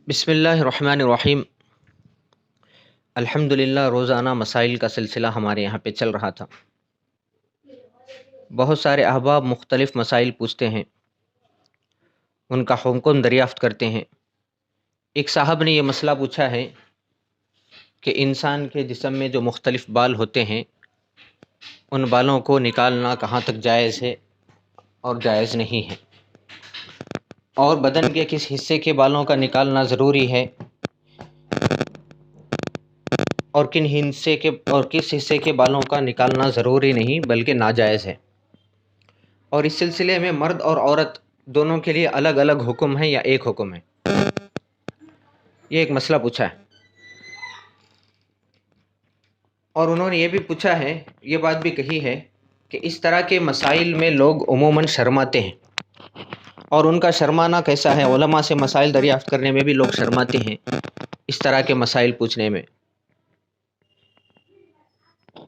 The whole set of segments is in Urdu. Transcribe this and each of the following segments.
بسم اللہ الرحمن الرحیم۔ الحمدللہ روزانہ مسائل کا سلسلہ ہمارے یہاں پہ چل رہا تھا۔ بہت سارے احباب مختلف مسائل پوچھتے ہیں، ان کا حکم دریافت کرتے ہیں۔ ایک صاحب نے یہ مسئلہ پوچھا ہے کہ انسان کے جسم میں جو مختلف بال ہوتے ہیں ان بالوں کو نکالنا کہاں تک جائز ہے اور جائز نہیں ہے، اور بدن کے کس حصے کے بالوں کا نکالنا ضروری ہے اور کس حصے کے بالوں کا نکالنا ضروری نہیں بلکہ ناجائز ہے، اور اس سلسلے میں مرد اور عورت دونوں کے لیے الگ الگ حکم ہے یا ایک حکم ہے۔ یہ ایک مسئلہ پوچھا ہے، اور انہوں نے یہ بھی پوچھا ہے، یہ بات بھی کہی ہے کہ اس طرح کے مسائل میں لوگ عموماً شرماتے ہیں، اور ان کا شرمانا کیسا ہے؟ علماء سے مسائل دریافت کرنے میں بھی لوگ شرماتے ہیں، اس طرح کے مسائل پوچھنے میں۔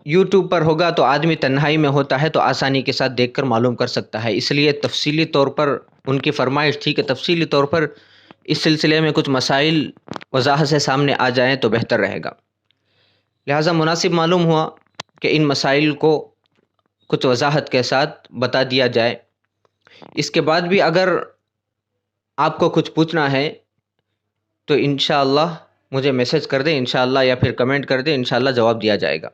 یوٹیوب پر ہوگا تو آدمی تنہائی میں ہوتا ہے تو آسانی کے ساتھ دیکھ کر معلوم کر سکتا ہے، اس لیے تفصیلی طور پر ان کی فرمائش تھی کہ تفصیلی طور پر اس سلسلے میں کچھ مسائل وضاحت سے سامنے آ جائیں تو بہتر رہے گا، لہٰذا مناسب معلوم ہوا کہ ان مسائل کو کچھ وضاحت کے ساتھ بتا دیا جائے۔ اس کے بعد بھی اگر آپ کو کچھ پوچھنا ہے تو انشاءاللہ مجھے میسج کر دیں انشاءاللہ، یا پھر کمنٹ کر دیں، انشاءاللہ جواب دیا جائے گا۔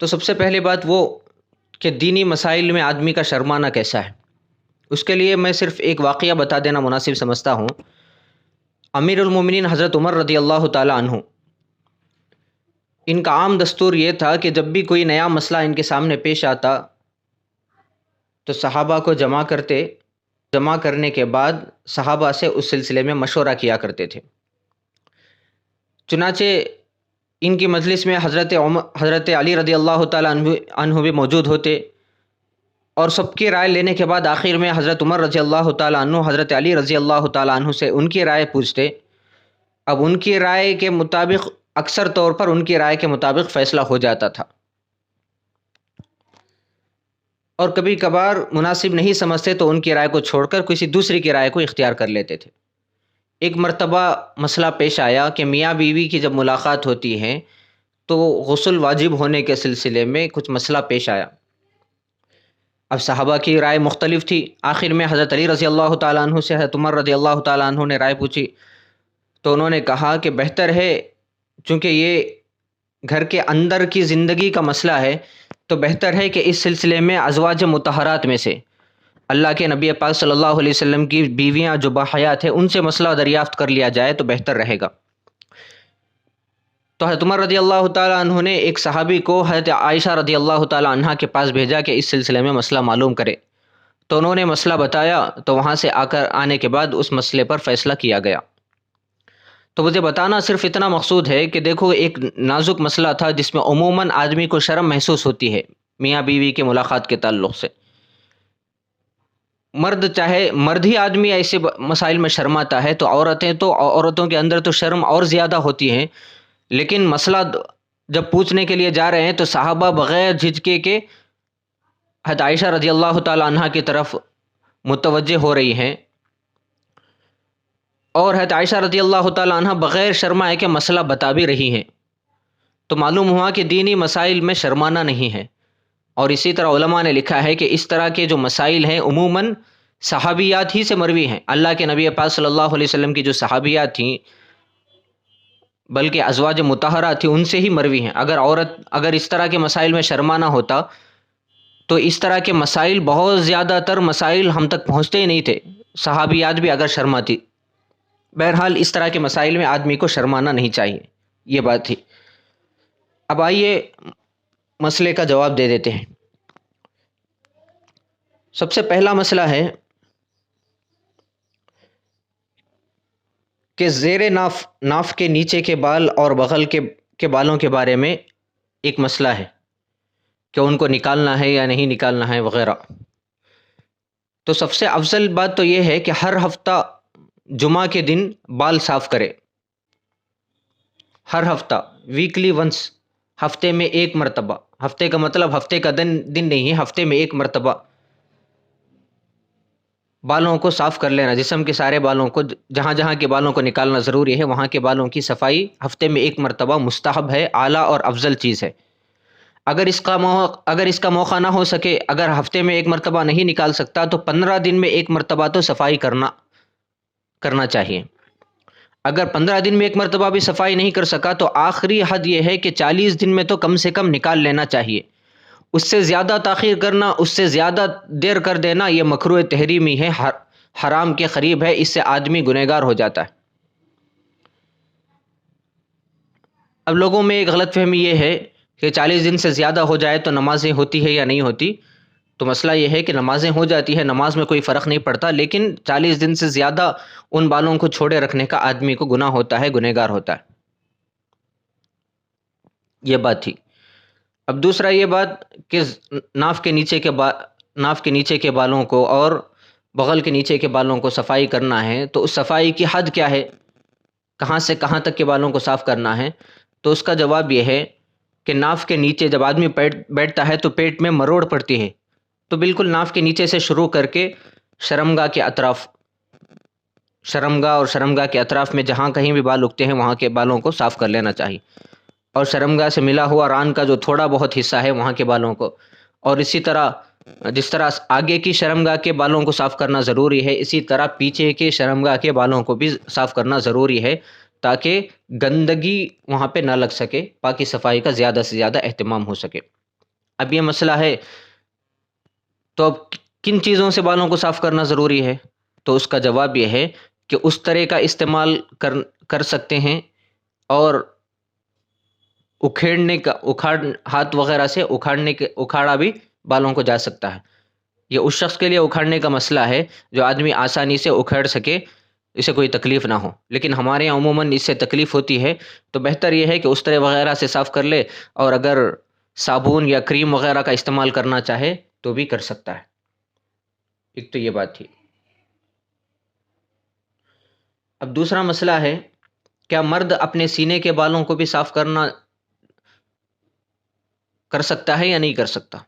تو سب سے پہلے بات وہ کہ دینی مسائل میں آدمی کا شرمانا کیسا ہے، اس کے لیے میں صرف ایک واقعہ بتا دینا مناسب سمجھتا ہوں۔ امیر المومنین حضرت عمر رضی اللہ تعالی عنہ، ان کا عام دستور یہ تھا کہ جب بھی کوئی نیا مسئلہ ان کے سامنے پیش آتا تو صحابہ کو جمع کرنے کے بعد صحابہ سے اس سلسلے میں مشورہ کیا کرتے تھے۔ چنانچہ ان کی مجلس میں حضرت علی رضی اللہ تعالیٰ عنہ بھی موجود ہوتے، اور سب کی رائے لینے کے بعد آخر میں حضرت عمر رضی اللہ تعالیٰ عنہ حضرت علی رضی اللہ تعالیٰ عنہ سے ان کی رائے پوچھتے۔ اب ان کی رائے کے مطابق، اکثر طور پر ان کی رائے کے مطابق فیصلہ ہو جاتا تھا، اور کبھی کبھار مناسب نہیں سمجھتے تو ان کی رائے کو چھوڑ کر کسی دوسری کی رائے کو اختیار کر لیتے تھے۔ ایک مرتبہ مسئلہ پیش آیا کہ میاں بیوی کی جب ملاقات ہوتی ہے تو غسل واجب ہونے کے سلسلے میں کچھ مسئلہ پیش آیا۔ اب صحابہ کی رائے مختلف تھی، آخر میں حضرت علی رضی اللہ تعالیٰ عنہ سے حضرت عمر رضی اللہ تعالیٰ عنہ نے رائے پوچھی، تو انہوں نے کہا کہ بہتر ہے، چونکہ یہ گھر کے اندر کی زندگی کا مسئلہ ہے تو بہتر ہے کہ اس سلسلے میں ازواج مطہرات میں سے اللہ کے نبی پاک صلی اللہ علیہ وسلم کی بیویاں جو باحیات ہیں ان سے مسئلہ دریافت کر لیا جائے تو بہتر رہے گا۔ تو حضرت عمر رضی اللہ تعالیٰ عنہ نے ایک صحابی کو حضرت عائشہ رضی اللہ تعالیٰ عنہ کے پاس بھیجا کہ اس سلسلے میں مسئلہ معلوم کرے، تو انہوں نے مسئلہ بتایا، تو وہاں سے آنے کے بعد اس مسئلے پر فیصلہ کیا گیا۔ تو مجھے بتانا صرف اتنا مقصود ہے کہ دیکھو، ایک نازک مسئلہ تھا جس میں عموماً آدمی کو شرم محسوس ہوتی ہے میاں بیوی کے ملاقات کے تعلق سے۔ مرد ہی آدمی ایسے مسائل میں شرماتا ہے تو عورتوں کے اندر تو شرم اور زیادہ ہوتی ہے، لیکن مسئلہ جب پوچھنے کے لیے جا رہے ہیں تو صحابہ بغیر جھجکے کے حضرت عائشہ رضی اللہ تعالی عنہ کی طرف متوجہ ہو رہی ہیں، اور حضرت عائشہ رضی اللہ تعالی عنہ بغیر شرمائے کے مسئلہ بتا بھی رہی ہیں، تو معلوم ہوا کہ دینی مسائل میں شرمانا نہیں ہے۔ اور اسی طرح علماء نے لکھا ہے کہ اس طرح کے جو مسائل ہیں عموماً صحابیات ہی سے مروی ہیں، اللہ کے نبی پاک صلی اللہ علیہ وسلم کی جو صحابیات تھیں بلکہ ازواج مطہرات تھیں ان سے ہی مروی ہیں۔ اگر اس طرح کے مسائل میں شرمانا ہوتا تو اس طرح کے مسائل، بہت زیادہ تر مسائل ہم تک پہنچتے ہی نہیں تھے، صحابیات بھی اگر شرماتی۔ بہرحال اس طرح کے مسائل میں آدمی کو شرمانا نہیں چاہیے، یہ بات تھی۔ اب آئیے مسئلے کا جواب دے دیتے ہیں۔ سب سے پہلا مسئلہ ہے کہ زیر ناف کے نیچے کے بال اور بغل کے بالوں کے بارے میں ایک مسئلہ ہے کہ ان کو نکالنا ہے یا نہیں نکالنا ہے وغیرہ۔ تو سب سے افضل بات تو یہ ہے کہ ہر ہفتہ جمعہ کے دن بال صاف کرے، ہر ہفتہ، ویکلی ونس، ہفتے میں ایک مرتبہ، ہفتے کا مطلب ہفتے کا دن نہیں ہے، ہفتے میں ایک مرتبہ بالوں کو صاف کر لینا، جسم کے سارے بالوں کو، جہاں جہاں کے بالوں کو نکالنا ضروری ہے وہاں کے بالوں کی صفائی ہفتے میں ایک مرتبہ مستحب ہے، اعلیٰ اور افضل چیز ہے۔ اگر اس کا موقع نہ ہو سکے، اگر ہفتے میں ایک مرتبہ نہیں نکال سکتا تو 15 دن میں ایک مرتبہ تو صفائی کرنا چاہیے۔ اگر 15 دن میں ایک مرتبہ بھی صفائی نہیں کر سکا تو آخری حد یہ ہے کہ 40 دن میں تو کم سے کم نکال لینا چاہیے۔ اس سے زیادہ تاخیر کرنا، اس سے زیادہ دیر کر دینا، یہ مکروہ تحریمی ہے، حرام کے قریب ہے، اس سے آدمی گنہگار ہو جاتا ہے۔ اب لوگوں میں ایک غلط فہمی یہ ہے کہ 40 دن سے زیادہ ہو جائے تو نمازیں ہوتی ہے یا نہیں ہوتی، تو مسئلہ یہ ہے کہ نمازیں ہو جاتی ہے، نماز میں کوئی فرق نہیں پڑتا، لیکن 40 دن سے زیادہ ان بالوں کو چھوڑے رکھنے کا آدمی کو گناہ ہوتا ہے، گنہگار ہوتا ہے۔ یہ بات تھی۔ اب دوسرا یہ بات کہ ناف کے نیچے کے بالوں کو اور بغل کے نیچے کے بالوں کو صفائی کرنا ہے، تو اس صفائی کی حد کیا ہے، کہاں سے کہاں تک کے بالوں کو صاف کرنا ہے؟ تو اس کا جواب یہ ہے کہ ناف کے نیچے جب آدمی بیٹھتا ہے تو پیٹ میں مروڑ پڑتی ہے، تو بالکل ناف کے نیچے سے شروع کر کے شرمگاہ اور شرمگاہ کے اطراف میں جہاں کہیں بھی بال اگتے ہیں وہاں کے بالوں کو صاف کر لینا چاہیے، اور شرمگاہ سے ملا ہوا ران کا جو تھوڑا بہت حصہ ہے وہاں کے بالوں کو، اور اسی طرح جس طرح آگے کی شرمگاہ کے بالوں کو صاف کرنا ضروری ہے، اسی طرح پیچھے کے شرمگاہ کے بالوں کو بھی صاف کرنا ضروری ہے، تاکہ گندگی وہاں پہ نہ لگ سکے، پاکی صفائی کا زیادہ سے زیادہ اہتمام ہو سکے۔ اب یہ مسئلہ ہے تو اب کن چیزوں سے بالوں کو صاف کرنا ضروری ہے؟ تو اس کا جواب یہ ہے کہ اس طرح کا استعمال کر سکتے ہیں، اور ہاتھ وغیرہ سے اکھاڑا بھی بالوں کو جا سکتا ہے۔ یہ اس شخص کے لیے اکھاڑنے کا مسئلہ ہے جو آدمی آسانی سے اکھاڑ سکے، اسے کوئی تکلیف نہ ہو، لیکن ہمارے یہاں عموماً اس سے تکلیف ہوتی ہے، تو بہتر یہ ہے کہ اس طرح وغیرہ سے صاف کر لے، اور اگر صابن یا کریم وغیرہ کا استعمال کرنا چاہے تو بھی کر سکتا ہے۔ ایک تو یہ بات تھی۔ اب دوسرا مسئلہ ہے، کیا مرد اپنے سینے کے بالوں کو بھی صاف کر سکتا ہے یا نہیں کر سکتا؟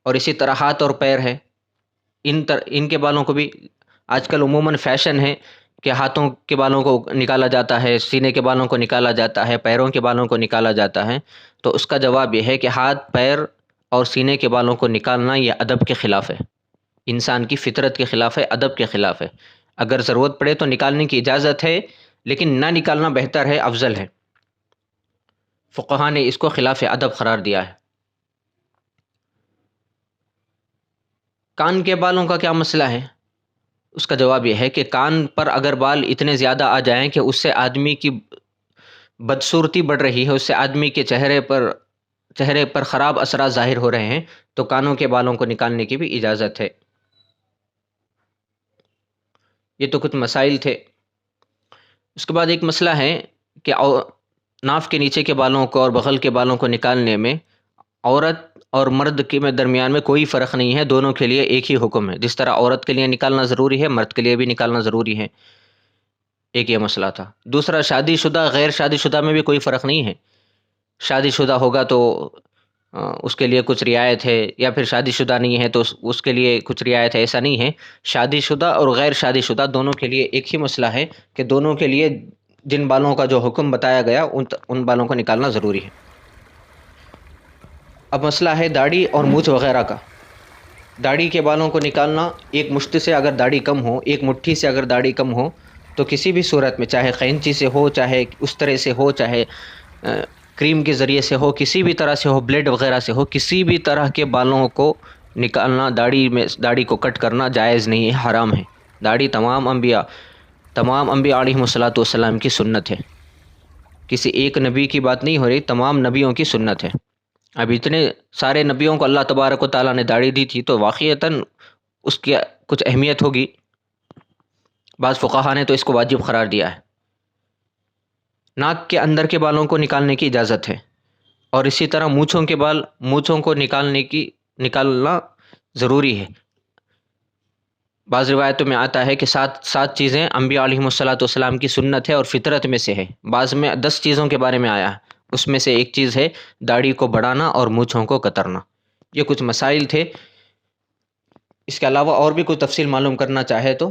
اور اسی طرح ہاتھ اور پیر ہے، ان کے بالوں کو بھی آج کل عموماً فیشن ہے کہ ہاتھوں کے بالوں کو نکالا جاتا ہے، سینے کے بالوں کو نکالا جاتا ہے، پیروں کے بالوں کو نکالا جاتا ہے، تو اس کا جواب یہ ہے کہ ہاتھ، پیر اور سینے کے بالوں کو نکالنا یہ ادب کے خلاف ہے، انسان کی فطرت کے خلاف ہے، ادب کے خلاف ہے۔ اگر ضرورت پڑے تو نکالنے کی اجازت ہے، لیکن نہ نکالنا بہتر ہے، افضل ہے۔ فقہاء نے اس کو خلاف ادب قرار دیا ہے۔ کان کے بالوں کا کیا مسئلہ ہے؟ اس کا جواب یہ ہے کہ کان پر اگر بال اتنے زیادہ آ جائیں کہ اس سے آدمی کی بدصورتی بڑھ رہی ہے، اس سے آدمی کے چہرے پر خراب اثرات ظاہر ہو رہے ہیں، تو کانوں کے بالوں کو نکالنے کی بھی اجازت ہے۔ یہ تو کچھ مسائل تھے۔ اس کے بعد ایک مسئلہ ہے کہ ناف کے نیچے کے بالوں کو اور بغل کے بالوں کو نکالنے میں عورت اور مرد کے درمیان میں کوئی فرق نہیں ہے، دونوں کے لیے ایک ہی حکم ہے، جس طرح عورت کے لیے نکالنا ضروری ہے، مرد کے لیے بھی نکالنا ضروری ہے۔ ایک یہ مسئلہ تھا۔ دوسرا، شادی شدہ غیر شادی شدہ میں بھی کوئی فرق نہیں ہے، شادی شدہ ہوگا تو اس کے لیے کچھ رعایت ہے، یا پھر شادی شدہ نہیں ہے تو اس کے لیے کچھ رعایت ہے، ایسا نہیں ہے۔ شادی شدہ اور غیر شادی شدہ دونوں کے لیے ایک ہی مسئلہ ہے کہ دونوں کے لیے جن بالوں کا جو حکم بتایا گیا ان بالوں کو نکالنا ضروری ہے۔ اب مسئلہ ہے داڑھی اور مونچھ وغیرہ کا۔ داڑھی کے بالوں کو نکالنا، ایک مشت سے اگر داڑھی کم ہو، ایک مٹھی سے اگر داڑھی کم ہو، تو کسی بھی صورت میں، چاہے قینچی سے ہو، چاہے اس طرح سے ہو، چاہے کریم کے ذریعے سے ہو، کسی بھی طرح سے ہو، بلیڈ وغیرہ سے ہو، کسی بھی طرح کے بالوں کو نکالنا، داڑھی کو کٹ کرنا جائز نہیں ہے، حرام ہے۔ داڑھی تمام انبیاء علیہم الصلوۃ والسلام کی سنت ہے، کسی ایک نبی کی بات نہیں ہو رہی، تمام نبیوں کی سنت ہے۔ اب اتنے سارے نبیوں کو اللہ تبارک و تعالیٰ نے داڑھی دی تھی، تو واقعتاً اس کی کچھ اہمیت ہوگی۔ بعض فقہاء نے تو اس کو واجب قرار دیا ہے۔ ناک کے اندر کے بالوں کو نکالنے کی اجازت ہے، اور اسی طرح مونچھوں کو نکالنا ضروری ہے۔ بعض روایتوں میں آتا ہے کہ سات چیزیں انبیاء علیہم الصلوۃ والسلام کی سنت ہے اور فطرت میں سے ہے، بعض میں 10 چیزوں کے بارے میں آیا ہے، اس میں سے ایک چیز ہے داڑھی کو بڑھانا اور مونچھوں کو کترنا۔ یہ کچھ مسائل تھے، اس کے علاوہ اور بھی کوئی تفصیل معلوم کرنا چاہے تو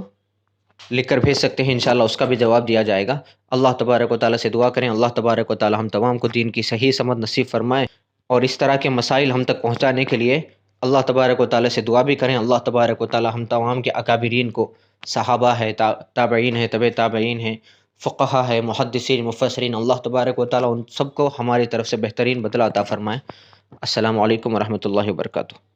لکھ کر بھیج سکتے ہیں، انشاءاللہ اس کا بھی جواب دیا جائے گا۔ اللہ تبارک و تعالیٰ سے دعا کریں، اللہ تبارک و تعالیٰ ہم تمام کو دین کی صحیح سمجھ نصیب فرمائے، اور اس طرح کے مسائل ہم تک پہنچانے کے لیے اللہ تبارک و تعالیٰ سے دعا بھی کریں۔ اللہ تبارک و تعالیٰ ہم تمام کے اکابرین کو، صحابہ ہے، تابعین ہے، طب تابعین ہیں، فقہا ہے، محدثین، مفسرین، اللہ تبارک و تعالیٰ ان سب کو ہماری طرف سے بہترین بدلہ عطا فرمائے۔ السلام علیکم ورحمۃ اللہ وبرکاتہ۔